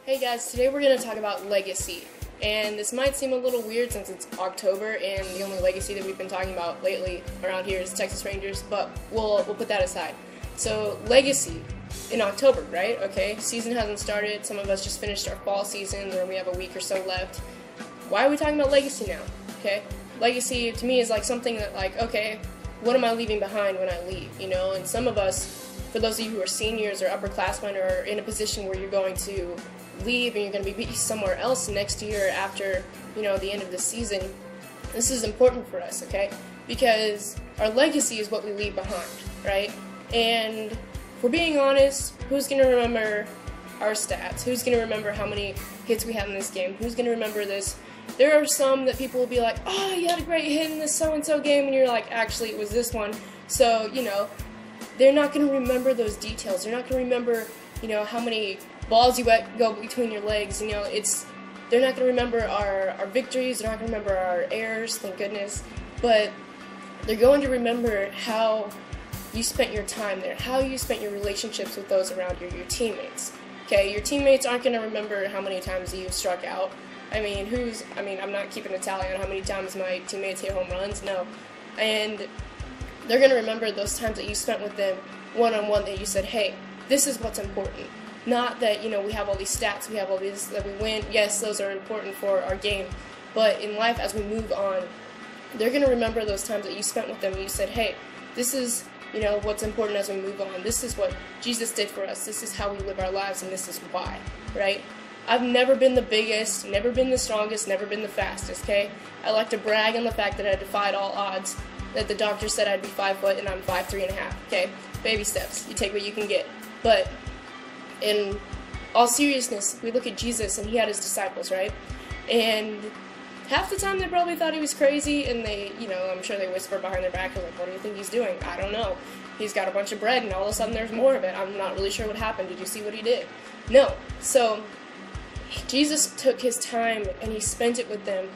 Hey guys, today we're going to talk about legacy. And this might seem a little weird since it's October and the only legacy that we've been talking about lately around here is Texas Rangers, but we'll put that aside. So, legacy in October, right? Okay, season hasn't started. Some of us just finished our fall season where we have a week or so left. Why are we talking about legacy now? Okay, legacy to me is like something that okay, what am I leaving behind when I leave? You know, and some of us, for those of you who are seniors or upperclassmen or in a position where you're going to leave and you're going to be somewhere else next year after, the end of the season, this is important for us, okay? Because our legacy is what we leave behind, right? And if we're being honest, who's going to remember our stats? Who's going to remember how many hits we had in this game? Who's going to remember this? There are some that people will be like, oh, you had a great hit in this so-and-so game, and you're like, actually, it was this one. So, they're not going to remember those details. They're not going to remember, how many balls you let go between your legs. They're not going to remember our victories. They're not going to remember our errors, thank goodness. But they're going to remember how you spent your time there, how you spent your relationships with those around you, your teammates. Okay, your teammates aren't going to remember how many times you struck out. I'm not keeping a tally on how many times my teammates hit home runs, no. And they're going to remember those times that you spent with them one-on-one that you said, hey, this is what's important. Not that, we have all these stats, we have all these that we win. Yes, those are important for our game. But in life, as we move on, they're going to remember those times that you spent with them and you said, hey, this is, what's important as we move on. This is what Jesus did for us. This is how we live our lives, and this is why, right? I've never been the biggest, never been the strongest, never been the fastest, okay? I like to brag on the fact that I defied all odds, that the doctor said I'd be 5 foot and I'm 5'3.5", okay? Baby steps. You take what you can get. But in all seriousness, we look at Jesus and he had his disciples, right? And half the time they probably thought he was crazy, and they, I'm sure they whispered behind their back, like, what do you think he's doing? I don't know. He's got a bunch of bread and all of a sudden there's more of it. I'm not really sure what happened. Did you see what he did? No. So Jesus took his time and he spent it with them,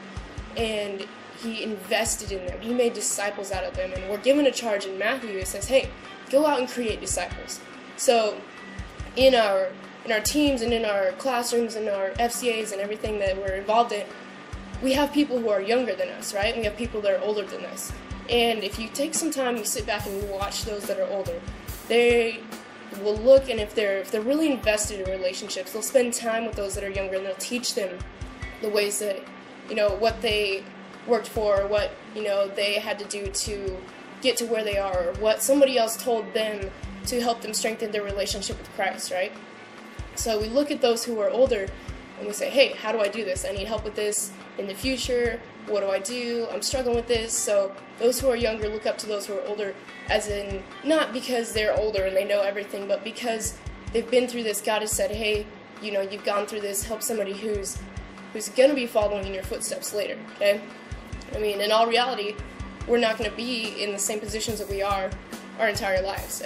and he invested in them. He made disciples out of them, and we're given a charge in Matthew. It says, hey, go out and create disciples. So in our teams and in our classrooms and our FCAs and everything that we're involved in, we have people who are younger than us, right? We have people that are older than us. And if you take some time, you sit back and you watch those that are older, they will look, and if they're really invested in relationships, they'll spend time with those that are younger, and they'll teach them the ways that, what they worked for, what, they had to do to get to where they are, or what somebody else told them to help them strengthen their relationship with Christ, right? So we look at those who are older, and we say, hey, how do I do this? I need help with this in the future. What do I do? I'm struggling with this. So those who are younger look up to those who are older, as in, not because they're older and they know everything, but because they've been through this. God has said, hey, you've gone through this. Help somebody who's going to be following in your footsteps later, okay? In all reality, we're not going to be in the same positions that we are our entire lives.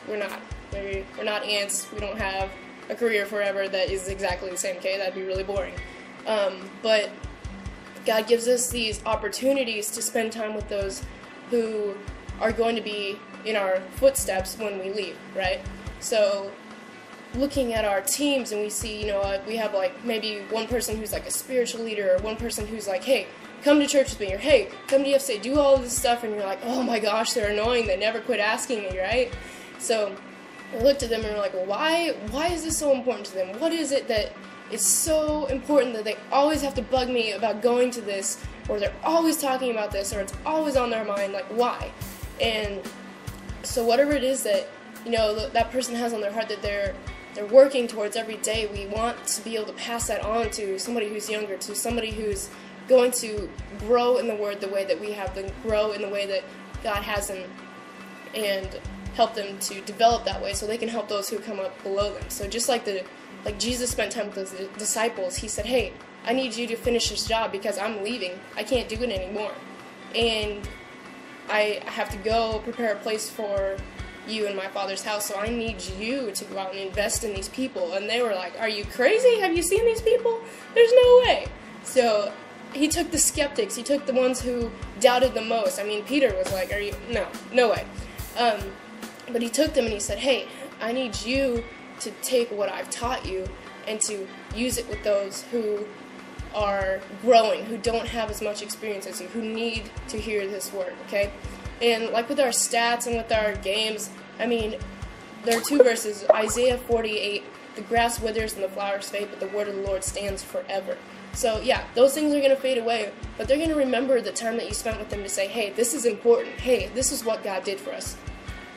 We're not. We're not ants. We don't have a career forever that is exactly the same, okay? That'd be really boring. But God gives us these opportunities to spend time with those who are going to be in our footsteps when we leave, right? So looking at our teams, and we see, we have maybe one person who's a spiritual leader, or one person who's like, hey, come to church with me, or hey, come to EFC, do all this stuff, and you're like, oh my gosh, they're annoying, they never quit asking me, right? So we looked at them and we're like, well, why is this so important to them? What is it that is so important that they always have to bug me about going to this, or they're always talking about this, or it's always on their mind? Why? And so whatever it is that, that person has on their heart that they're working towards every day, we want to be able to pass that on to somebody who's younger, to somebody who's going to grow in the Word the way that we have them, grow in the way that God has them, and help them to develop that way so they can help those who come up below them. So just like Jesus spent time with those disciples, he said, hey, I need you to finish this job because I'm leaving. I can't do it anymore. And I have to go prepare a place for you in my Father's house, so I need you to go out and invest in these people. And they were like, are you crazy? Have you seen these people? There's no way. So he took the skeptics. He took the ones who doubted the most. Peter was like, no way. But he took them and he said, hey, I need you to take what I've taught you and to use it with those who are growing, who don't have as much experience as you, who need to hear this word, okay? And like with our stats and with our games, I mean, there are two verses. Isaiah 48, the grass withers and the flowers fade, but the word of the Lord stands forever. So yeah, those things are going to fade away, but they're going to remember the time that you spent with them to say, hey, this is important. Hey, this is what God did for us.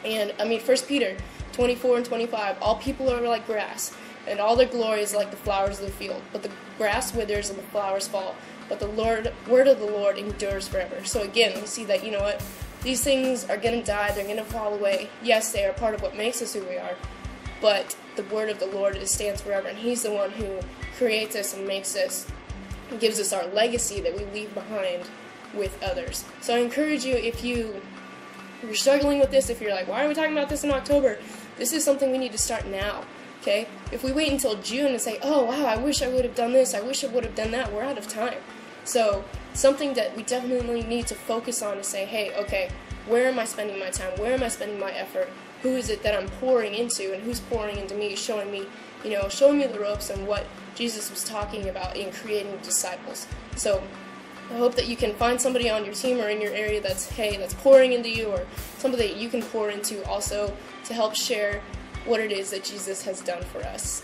And I mean, 1 Peter 24 and 25, all people are like grass, and all their glory is like the flowers of the field. But the grass withers and the flowers fall, but the word of the Lord endures forever. So again, we see that, you know what, these things are going to die, they're going to fall away. Yes, they are part of what makes us who we are, but the word of the Lord stands forever, and He's the one who creates us and makes us, and gives us our legacy that we leave behind with others. So I encourage you, if you're struggling with this, if you're like, why are we talking about this in October? This is something we need to start now, okay? If we wait until June and say, oh, wow, I wish I would have done this, I wish I would have done that, we're out of time. So something that we definitely need to focus on is say, hey, okay, where am I spending my time? Where am I spending my effort? Who is it that I'm pouring into, and who's pouring into me, showing me the ropes and what Jesus was talking about in creating disciples. So I hope that you can find somebody on your team or in your area that's pouring into you, or somebody that you can pour into also to help share what it is that Jesus has done for us.